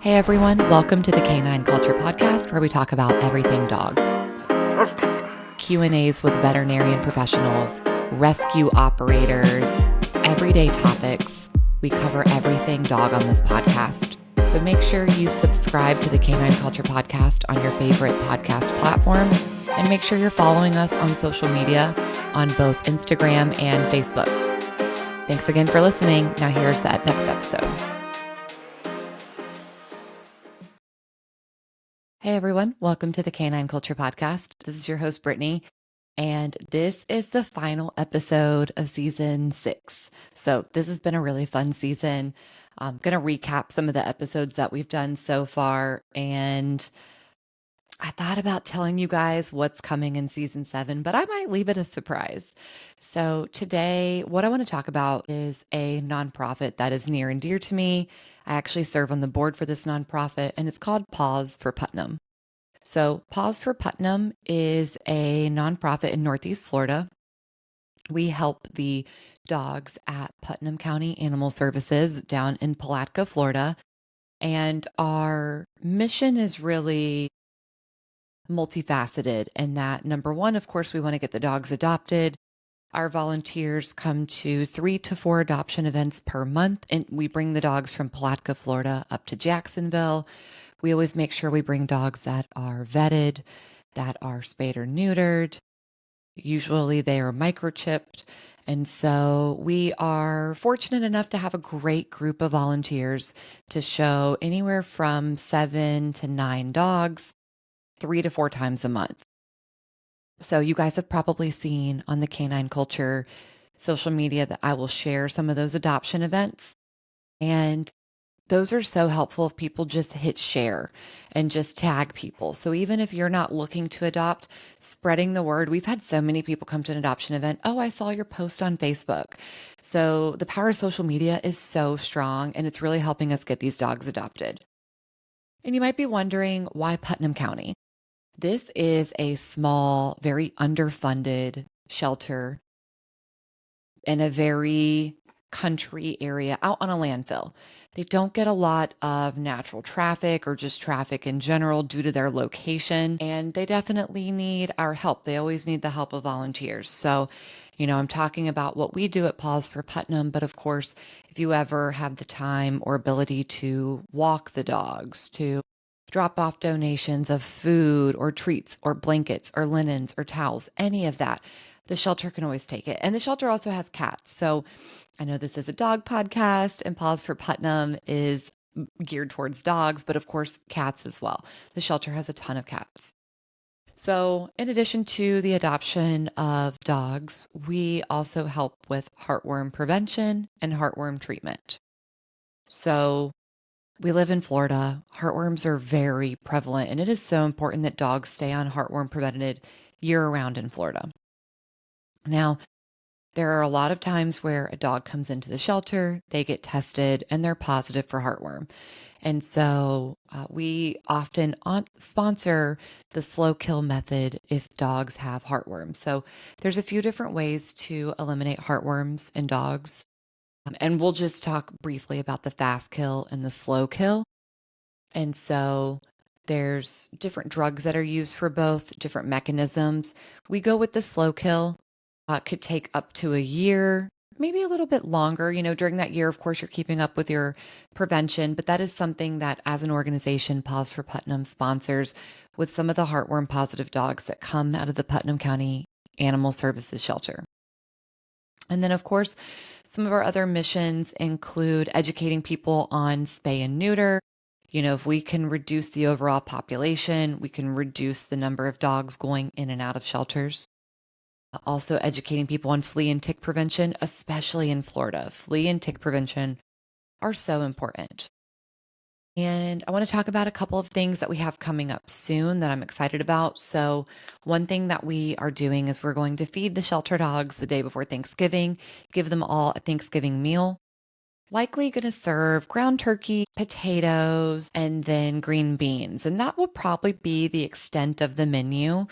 Hey everyone, welcome to the Canine Culture Podcast, where we talk about everything dog. Q&As with veterinarian professionals, rescue operators, everyday topics. We cover everything dog on this podcast. So make sure you subscribe to the Canine Culture Podcast on your favorite podcast platform, and make sure you're following us on social media on both Instagram and Facebook. Thanks again for listening. Now here's that next episode. Hey everyone, welcome to the Canine Culture Podcast. This is your host, Brittany, and this is the final episode of season 6. So this has been a really fun season. I'm going to recap some of the episodes that we've done so far, and I thought about telling you guys what's coming in season 7, but I might leave it a surprise. So today, what I want to talk about is a nonprofit that is near and dear to me. I actually serve on the board for this nonprofit, and it's called Paws for Putnam. So Paws for Putnam is a nonprofit in Northeast Florida. We help the dogs at Putnam County Animal Services down in Palatka, Florida. And our mission is really multifaceted in that, number one, of course, we want to get the dogs adopted. Our volunteers come to 3 to 4 adoption events per month, and we bring the dogs from Palatka, Florida up to Jacksonville. We always make sure we bring dogs that are vetted, that are spayed or neutered. Usually they are microchipped. And so we are fortunate enough to have a great group of volunteers to show anywhere from 7 to 9 dogs 3 to 4 times a month. So you guys have probably seen on the Canine Culture social media that I will share some of those adoption events. And those are so helpful if people just hit share and just tag people. So even if you're not looking to adopt, spreading the word. We've had so many people come to an adoption event. Oh, I saw your post on Facebook. So the power of social media is so strong, and it's really helping us get these dogs adopted. And you might be wondering, why Putnam County? This is a small, very underfunded shelter in a very country area out on a landfill. They don't get a lot of natural traffic or just traffic in general due to their location, and they definitely need our help. They always need the help of volunteers. So, I'm talking about what we do at Paws for Putnam, but of course, if you ever have the time or ability to walk the dogs, to drop off donations of food or treats or blankets or linens or towels, any of that, the shelter can always take it. And the shelter also has cats. So I know this is a dog podcast, and Paws for Putnam is geared towards dogs, but of course, cats as well. The shelter has a ton of cats. So in addition to the adoption of dogs, we also help with heartworm prevention and heartworm treatment. So we live in Florida. Heartworms are very prevalent, and it is so important that dogs stay on heartworm prevented year-round in Florida. Now, there are a lot of times where a dog comes into the shelter, they get tested, and they're positive for heartworm. And so we often sponsor the slow kill method if dogs have heartworm. So there's a few different ways to eliminate heartworms in dogs. And we'll just talk briefly about the fast kill and the slow kill. And so there's different drugs that are used for both, different mechanisms. We go with the slow kill. Could take up to a year, maybe a little bit longer. During that year, of course, you're keeping up with your prevention, but that is something that as an organization, Paws for Putnam sponsors with some of the heartworm positive dogs that come out of the Putnam County Animal Services shelter. And then, of course, some of our other missions include educating people on spay and neuter. If we can reduce the overall population, we can reduce the number of dogs going in and out of shelters. Also educating people on flea and tick prevention, especially in Florida. Flea and tick prevention are so important. And I want to talk about a couple of things that we have coming up soon that I'm excited about. So one thing that we are doing is we're going to feed the shelter dogs the day before Thanksgiving, give them all a Thanksgiving meal. Likely going to serve ground turkey, potatoes, and then green beans. And that will probably be the extent of the menu.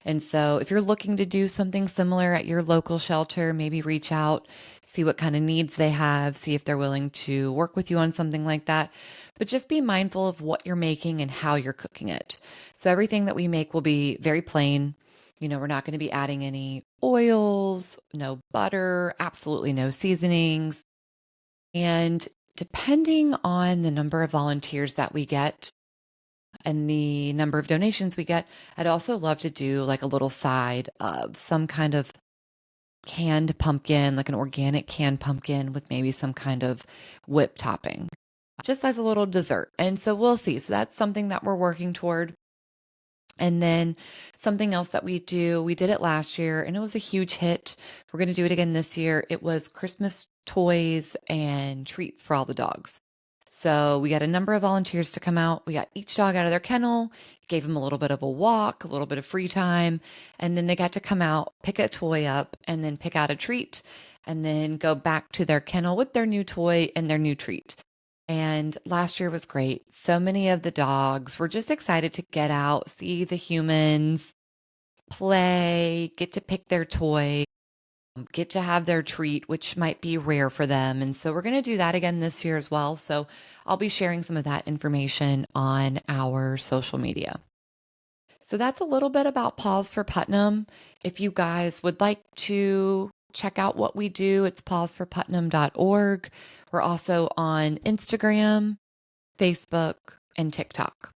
And so if you're looking to do something similar at your local shelter, maybe reach out, see what kind of needs they have, see if they're willing to work with you on something like that. But just be mindful of what you're making and how you're cooking it. So everything that we make will be very plain. We're not going to be adding any oils, no butter, absolutely no seasonings. And depending on the number of volunteers that we get and the number of donations we get, I'd also love to do like a little side of some kind of canned pumpkin, like an organic canned pumpkin with maybe some kind of whip topping, just as a little dessert. And so we'll see. So that's something that we're working toward. And then something else that we did it last year and it was a huge hit. We're going to do it again this year. It was Christmas toys and treats for all the dogs. So we got a number of volunteers to come out. We got each dog out of their kennel, gave them a little bit of a walk, a little bit of free time, and then they got to come out, pick a toy up, and then pick out a treat, and then go back to their kennel with their new toy and their new treat. And last year was great. So many of the dogs were just excited to get out, see the humans, play, get to pick their toy, get to have their treat, which might be rare for them. And so we're going to do that again this year as well. So I'll be sharing some of that information on our social media. So that's a little bit about Paws for Putnam. If you guys would like to check out what we do, it's pawsforputnam.org. We're also on Instagram, Facebook, and TikTok.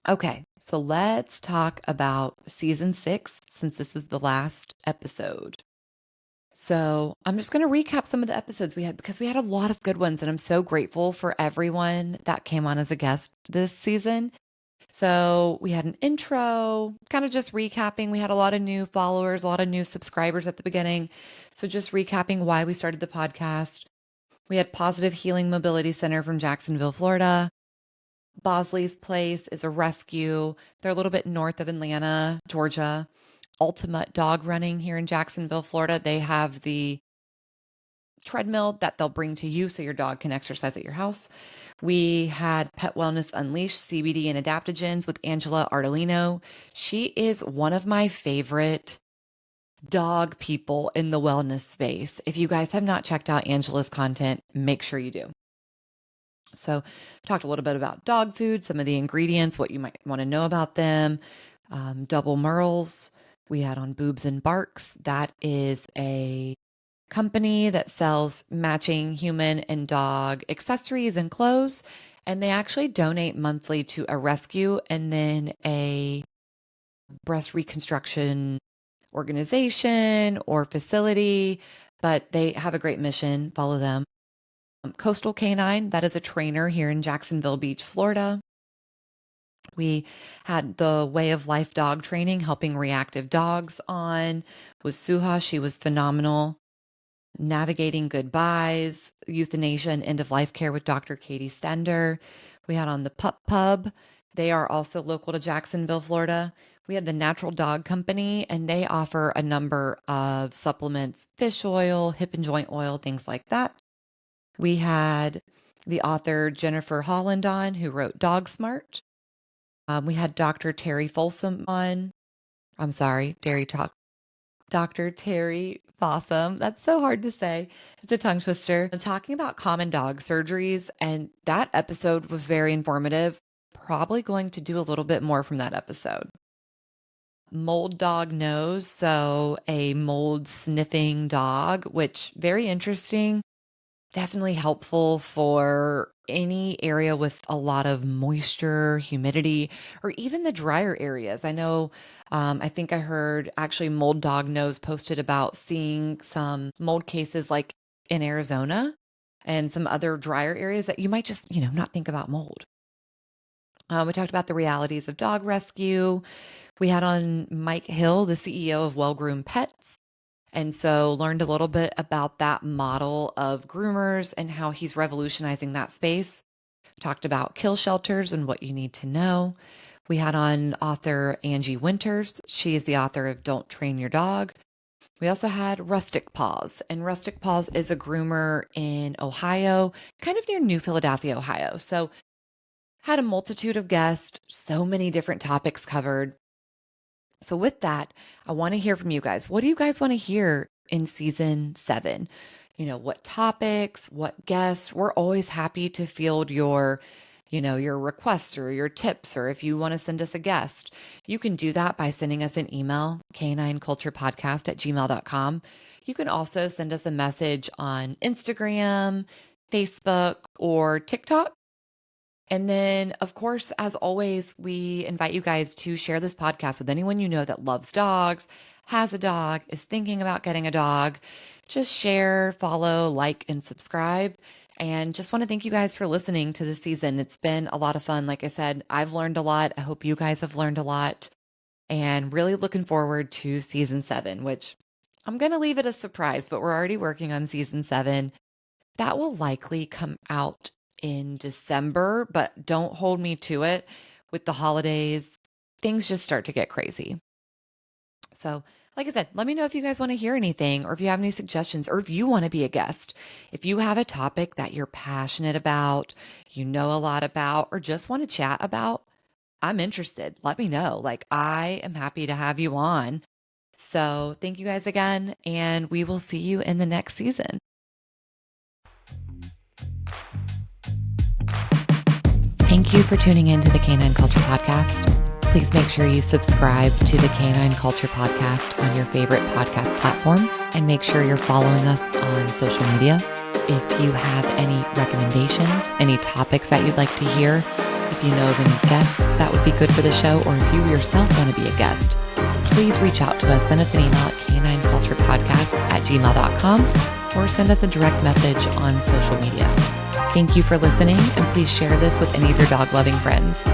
Okay, so let's talk about season 6 since this is the last episode. So I'm just going to recap some of the episodes we had because we had a lot of good ones, and I'm so grateful for everyone that came on as a guest this season. So we had an intro, kind of just recapping. We had a lot of new followers, a lot of new subscribers at the beginning. So just recapping why we started the podcast. We had Positive Healing Mobility Center from Jacksonville, Florida. Bosley's Place is a rescue. They're a little bit north of Atlanta, Georgia. Ultimate Dog Running here in Jacksonville, Florida. They have the treadmill that they'll bring to you so your dog can exercise at your house. We had Pet Wellness Unleashed, CBD and adaptogens with Angela Ardolino. She is one of my favorite dog people in the wellness space. If you guys have not checked out Angela's content, make sure you do. So talked a little bit about dog food, some of the ingredients, what you might want to know about them. Double Merles. We had on Boobs and Barks. That is a company that sells matching human and dog accessories and clothes. And they actually donate monthly to a rescue and then a breast reconstruction organization or facility. But they have a great mission. Follow them. Coastal Canine, that is a trainer here in Jacksonville Beach, Florida. We had the Way of Life dog training, helping reactive dogs on with Suha. She was phenomenal. Navigating Goodbyes, Euthanasia and End of Life Care with Dr. Katie Stender. We had on the Pup Pub. They are also local to Jacksonville, Florida. We had the Natural Dog Company, and they offer a number of supplements, fish oil, hip and joint oil, things like that. We had the author Jennifer Holland on, who wrote Dog Smart. We had Dr. Terry Folsom on. I'm sorry, Dr. Terry Fossum. That's so hard to say. It's a tongue twister. I'm talking about common dog surgeries, and that episode was very informative. Probably going to do a little bit more from that episode. Mold dog nose, so a mold sniffing dog, which very interesting. Definitely helpful for any area with a lot of moisture, humidity, or even the drier areas. I know, I think I heard actually Mold Dog Nose posted about seeing some mold cases like in Arizona and some other drier areas that you might just, not think about mold. We talked about the realities of dog rescue. We had on Mike Hill, the CEO of Well Groomed Pets. And so learned a little bit about that model of groomers and how he's revolutionizing that space. Talked about kill shelters and what you need to know. We had on author Angie Winters. She is the author of Don't Train Your Dog. We also had Rustic Paws, and Rustic Paws is a groomer in Ohio, kind of near New Philadelphia, Ohio. So had a multitude of guests, so many different topics covered. So with that, I want to hear from you guys. What do you guys want to hear in season 7? What topics, what guests? We're always happy to field your requests or your tips, or if you want to send us a guest, you can do that by sending us an email, canineculturepodcast@gmail.com. You can also send us a message on Instagram, Facebook, or TikTok. And then, of course, as always, we invite you guys to share this podcast with anyone you know that loves dogs, has a dog, is thinking about getting a dog. Just share, follow, like, and subscribe. And just want to thank you guys for listening to this season. It's been a lot of fun. Like I said, I've learned a lot. I hope you guys have learned a lot. And really looking forward to season 7, which I'm going to leave it a surprise, but we're already working on season 7. That will likely come out in December, but don't hold me to it. With the holidays, things just start to get crazy. So, like I said, let me know if you guys want to hear anything, or if you have any suggestions, or if you want to be a guest. If you have a topic that you're passionate about, you know a lot about, or just want to chat about, I'm interested. Let me know. Like, I am happy to have you on. So thank you guys again, and we will see you in the next season. Thank you for tuning in to the Canine Culture Podcast. Please make sure you subscribe to the Canine Culture Podcast on your favorite podcast platform, and make sure you're following us on social media. If you have any recommendations, any topics that you'd like to hear, if you know of any guests that would be good for the show, or if you yourself want to be a guest, please reach out to us. Send us an email at canineculturepodcast@gmail.com, or send us a direct message on social media. Thank you for listening, and please share this with any of your dog-loving friends.